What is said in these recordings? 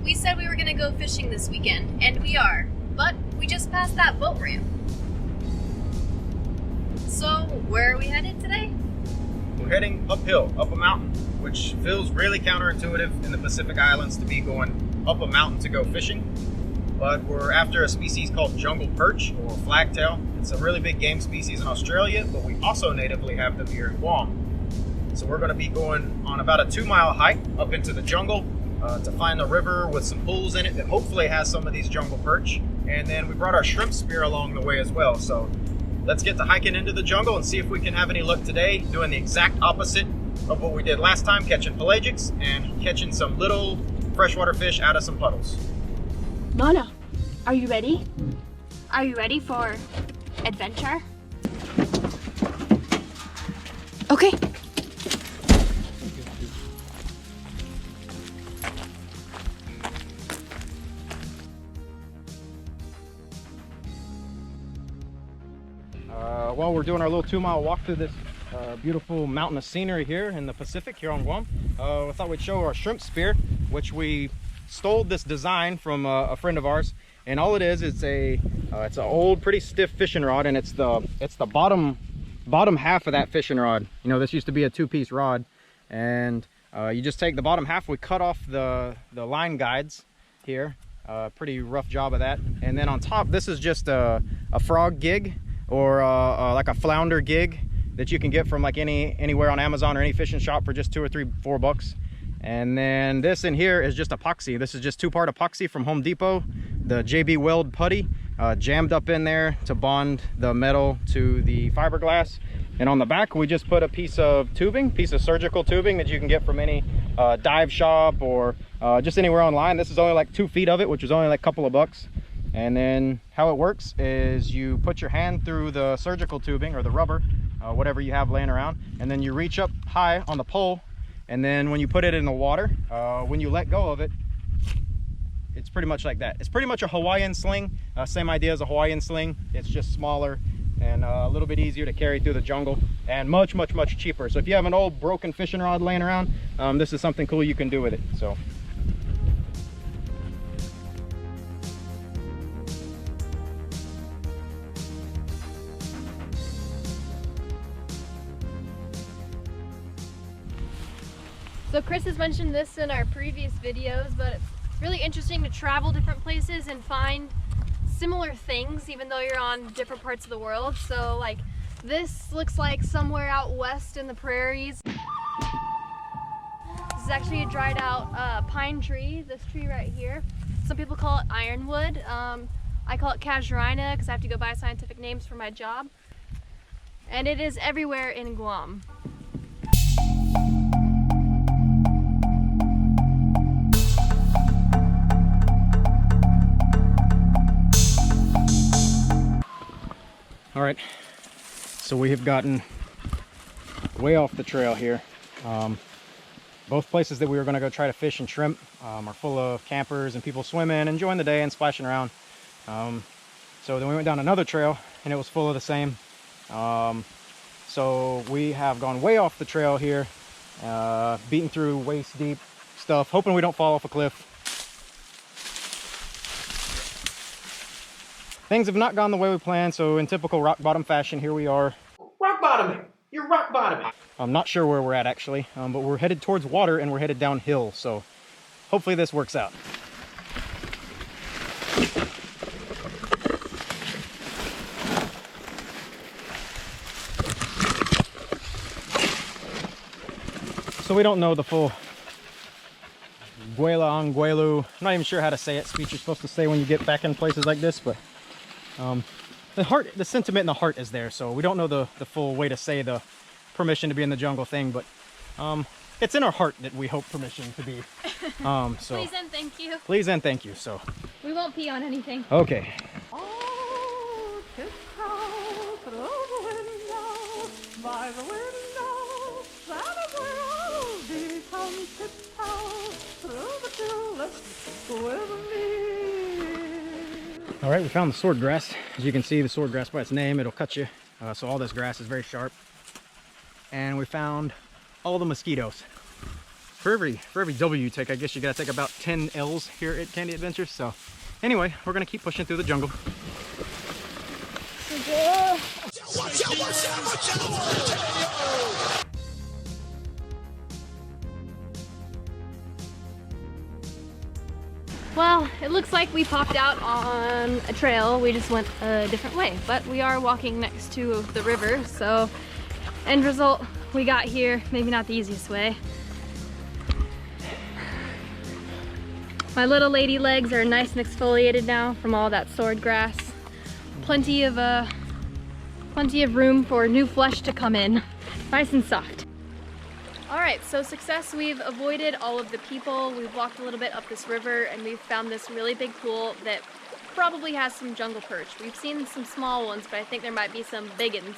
we said we were gonna go fishing this weekend, and we are, but we just passed that boat ramp. So, where are we headed today? We're heading uphill, up a mountain, which feels really counterintuitive in the Pacific Islands to be going up a mountain to go fishing. But we're after a species called jungle perch or flagtail. It's a really big game species in Australia, but we also natively have them here in Guam. So we're going to be going on about a 2-mile hike up into the jungle to find a river with some pools in it that hopefully has some of these jungle perch. And then we brought our shrimp spear along the way as well. So let's get to hiking into the jungle and see if we can have any luck today, doing the exact opposite of what we did last time, catching pelagics and catching some little freshwater fish out of some puddles. Mana, are you ready? Are you ready for adventure? Okay. While we're doing our little 2-mile walk through this beautiful mountain of scenery here in the Pacific, here on Guam, I thought we'd show our shrimp spear, which we stole this design from a friend of ours. And all it is, it's an old, pretty stiff fishing rod, and it's the bottom half of that fishing rod. You know, this used to be a 2-piece rod, and you just take the bottom half. We cut off the line guides here. Pretty rough job of that. And then on top, this is just a frog gig, or like a flounder gig that you can get from like anywhere on Amazon or any fishing shop for just $2 or $3, $4. And then this in here is just epoxy. This is just 2-part epoxy from Home Depot, the JB Weld putty, jammed up in there to bond the metal to the fiberglass. And on the back, we just put a piece of surgical tubing that you can get from any dive shop or just anywhere online. This is only like 2 feet of it, which is only like a couple of bucks. And then how it works is you put your hand through the surgical tubing or the rubber, whatever you have laying around, and then you reach up high on the pole. And then when you put it in the water, when you let go of it, it's pretty much like that. It's pretty much a Hawaiian sling, same idea as a Hawaiian sling. It's just smaller and a little bit easier to carry through the jungle, and much cheaper. So if you have an old broken fishing rod laying around, this is something cool you can do with it. So. So Chris has mentioned this in our previous videos, but it's really interesting to travel different places and find similar things even though you're on different parts of the world. So like this looks like somewhere out west in the prairies. This is actually a dried out pine tree, this tree right here. Some people call it ironwood. I call it casuarina because I have to go by scientific names for my job. And it is everywhere in Guam. All right, so we have gotten way off the trail here. Both places that we were going to go try to fish and shrimp are full of campers and people swimming, enjoying the day and splashing around. So then we went down another trail and it was full of the same. So we have gone way off the trail here, beaten through waist deep stuff, hoping we don't fall off a cliff. Things have not gone the way we planned, so in typical rock bottom fashion, here we are. Rock bottoming! You're rock bottoming! I'm not sure where we're at actually, but we're headed towards water and we're headed downhill, so hopefully this works out. So we don't know the full Guela Anguelu. I'm not even sure how to say it. Speech you're supposed to say when you get back in places like this, but the sentiment in the heart is there. So we don't know the full way to say the permission to be in the jungle thing, but it's in our heart that we hope permission to be. So Please and thank you. Please and thank you. So We won't pee on anything. okay. Oh, tiptoe through the window, by the window, Santa will be come tiptoe through the tulips with me. All right, we found the sword grass. As you can see, the sword grass by its name, it'll cut you. So all this grass is very sharp. And we found all the mosquitoes. For every W you take, I guess you gotta take about 10 L's here at Candy Adventures. So anyway, we're gonna keep pushing through the jungle. Well, it looks like we popped out on a trail. We just went a different way, but we are walking next to the river, so end result, we got here, maybe not the easiest way. My little lady legs are nice and exfoliated now from all that sword grass. Plenty of room for new flesh to come in. Nice and soft. All right, so success, we've avoided all of the people. We've walked a little bit up this river and we've found this really big pool that probably has some jungle perch. We've seen some small ones, but I think there might be some big ones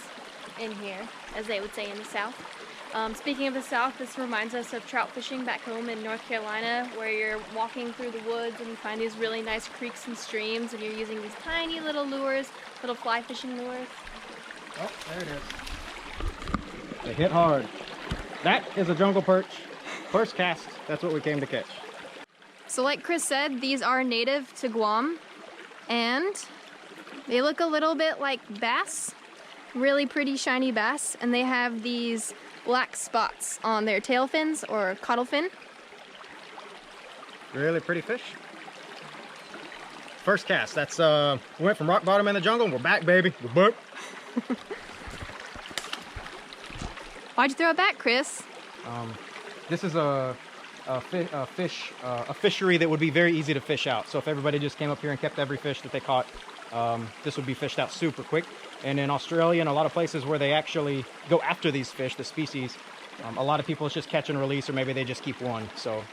in here, as they would say in the South. Speaking of the South, this reminds us of trout fishing back home in North Carolina, where you're walking through the woods and you find these really nice creeks and streams and you're using these tiny little lures, little fly fishing lures. Oh, there it is. They hit hard. That is a jungle perch. First cast, that's what we came to catch. So like Chris said, these are native to Guam and they look a little bit like bass, really pretty shiny bass, and they have these black spots on their tail fins or caudal fin. Really pretty fish. First cast, that's we went from rock bottom in the jungle and we're back, baby. We're back. Why'd you throw it back, Chris? This is a fishery that would be very easy to fish out. So if everybody just came up here and kept every fish that they caught, this would be fished out super quick. And in Australia and a lot of places where they actually go after these fish, the species, a lot of people it's just catch and release, or maybe they just keep one. So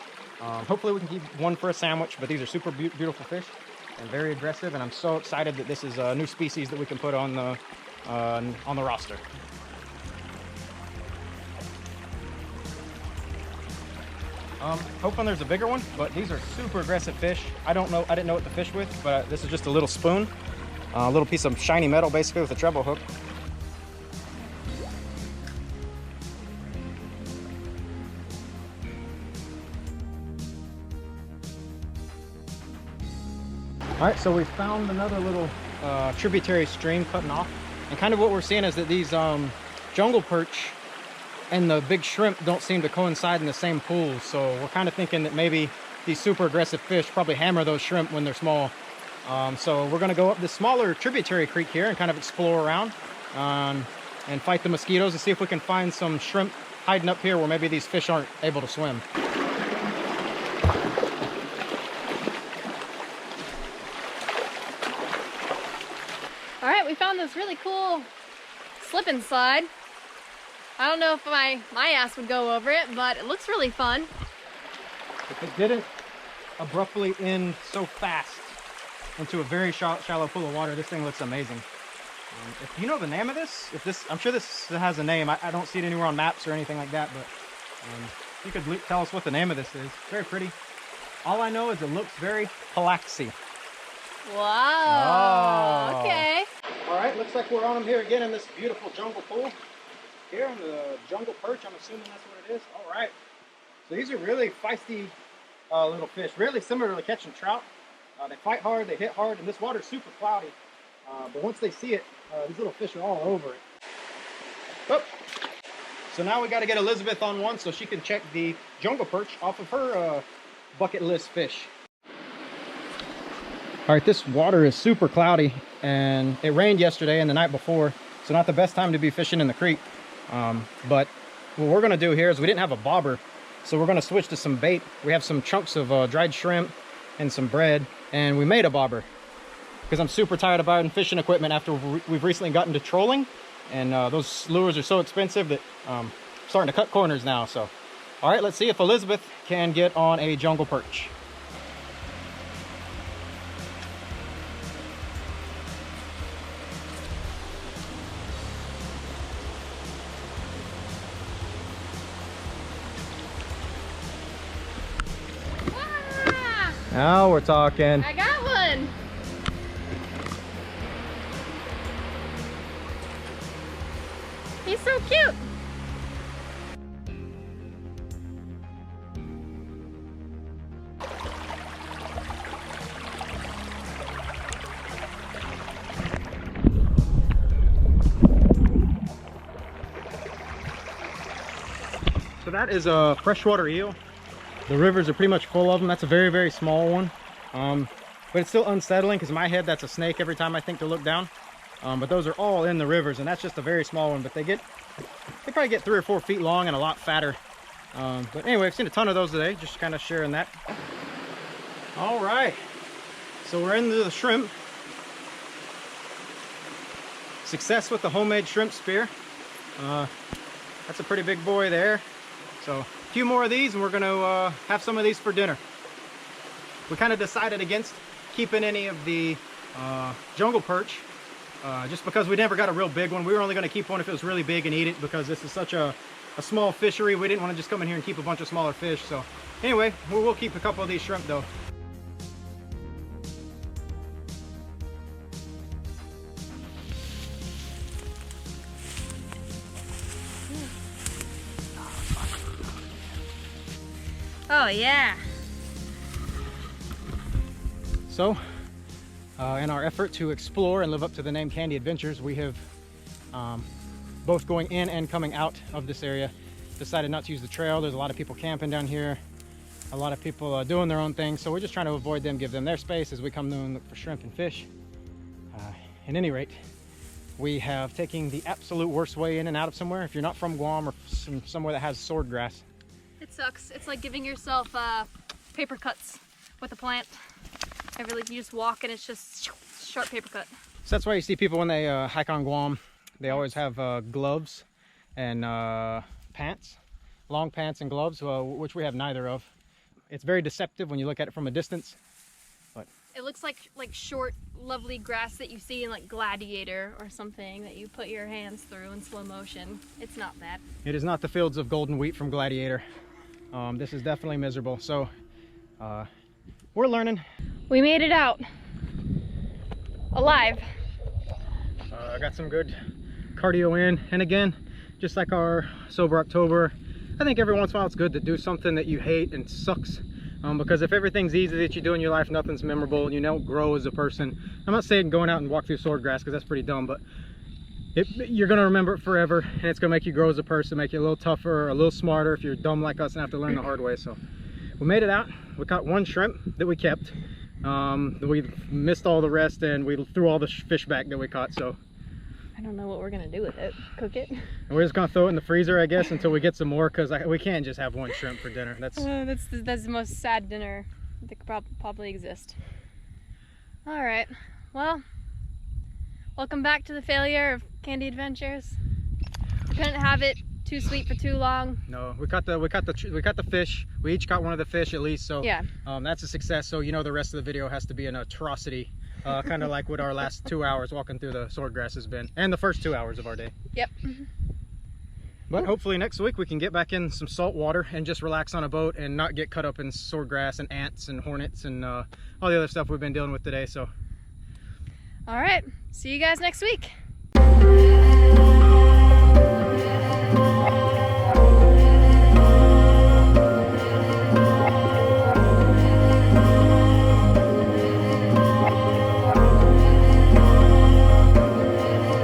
hopefully we can keep one for a sandwich, but these are super beautiful fish and very aggressive. And I'm so excited that this is a new species that we can put on the roster. Hoping there's a bigger one, but these are super aggressive fish. I didn't know what to fish with, but this is just a little spoon. A little piece of shiny metal basically with a treble hook. All right, so we found another little tributary stream cutting off. And kind of what we're seeing is that these jungle perch and the big shrimp don't seem to coincide in the same pool. So we're kind of thinking that maybe these super aggressive fish probably hammer those shrimp when they're small. So we're gonna go up this smaller tributary creek here and kind of explore around and fight the mosquitoes and see if we can find some shrimp hiding up here where maybe these fish aren't able to swim. All right, we found this really cool slip and slide. I don't know if my ass would go over it, but it looks really fun. If it didn't abruptly end so fast into a very shallow pool of water, this thing looks amazing. If you know the name of this, I'm sure this has a name. I don't see it anywhere on maps or anything like that, but you could tell us what the name of this is. Very pretty. All I know is it looks very palaxy. Wow. Oh. Okay. All right, looks like we're on them here again in this beautiful jungle pool. Here in the jungle perch, I'm assuming that's what it is. All right. So these are really feisty little fish, really similar to catching trout. They fight hard, they hit hard, and this water's super cloudy. But once they see it, these little fish are all over it. Oh. So now we got to get Elizabeth on one so she can check the jungle perch off of her bucket list fish. All right, this water is super cloudy, and it rained yesterday and the night before, so not the best time to be fishing in the creek. But what we're gonna do here is we didn't have a bobber, so we're gonna switch to some bait. We have some chunks of dried shrimp and some bread, and we made a bobber because I'm super tired of buying fishing equipment after we've recently gotten to trolling, and those lures are so expensive that I'm starting to cut corners now. So all right, let's see if Elizabeth can get on a jungle perch. Now we're talking. I got one. He's so cute. that is a freshwater eel. The rivers are pretty much full of them. That's a very, very small one. But it's still unsettling because in my head that's a snake every time I think to look down. But those are all in the rivers, and that's just a very small one. But they probably get 3 or 4 feet long and a lot fatter. But anyway, I've seen a ton of those today, just kind of sharing that. All right, so we're into the shrimp. Success with the homemade shrimp spear. That's a pretty big boy there. So a few more of these and we're gonna have some of these for dinner. We kind of decided against keeping any of the jungle perch just because we never got a real big one. We were only gonna keep one if it was really big and eat it, because this is such a small fishery. We didn't want to just come in here and keep a bunch of smaller fish. So anyway, we'll keep a couple of these shrimp though. Oh yeah. So, in our effort to explore and live up to the name Candy Adventures, we have, both going in and coming out of this area, decided not to use the trail. There's a lot of people camping down here, a lot of people doing their own thing, so we're just trying to avoid them, give them their space as we come to and look for shrimp and fish. At any rate, we have taken the absolute worst way in and out of somewhere. If you're not from Guam or somewhere that has swordgrass, It sucks. It's like giving yourself paper cuts with a plant. You just walk and it's just sharp paper cut. so that's why you see people when they hike on Guam, they always have gloves and pants, long pants and gloves, which we have neither of. It's very deceptive when you look at it from a distance. But it looks like short, lovely grass that you see in like Gladiator or something that you put your hands through in slow motion. It's not that. it is not the fields of golden wheat from Gladiator. This is definitely miserable. So we're learning. We made it out alive. I got some good cardio in, and again, just like our Sober October, I think every once in a while it's good to do something that you hate and sucks, because if everything's easy that you do in your life, nothing's memorable, and you don't grow as a person. I'm not saying going out and walk through swordgrass, because that's pretty dumb, but you're going to remember it forever, and it's going to make you grow as a person, make you a little tougher, a little smarter if you're dumb like us and have to learn the hard way. So we made it out. We caught one shrimp that we kept. We missed all the rest, and we threw all the fish back that we caught. So I don't know what we're gonna do with it. Cook it? and we're just gonna throw it in the freezer, I guess, until we get some more, because we can't just have one shrimp for dinner. That's the most sad dinner that could probably exist. All right, well, welcome back to the failure of Candy Adventures. We couldn't have it too sweet for too long. no, we caught the fish. We each caught one of the fish at least, so Yeah. that's a success. So you know the rest of the video has to be an atrocity, kind of like what our last 2 hours walking through the swordgrass has been, and the first 2 hours of our day. Yep. But hopefully next week we can get back in some salt water and just relax on a boat and not get cut up in swordgrass and ants and hornets and all the other stuff we've been dealing with today. So All right, see you guys next week.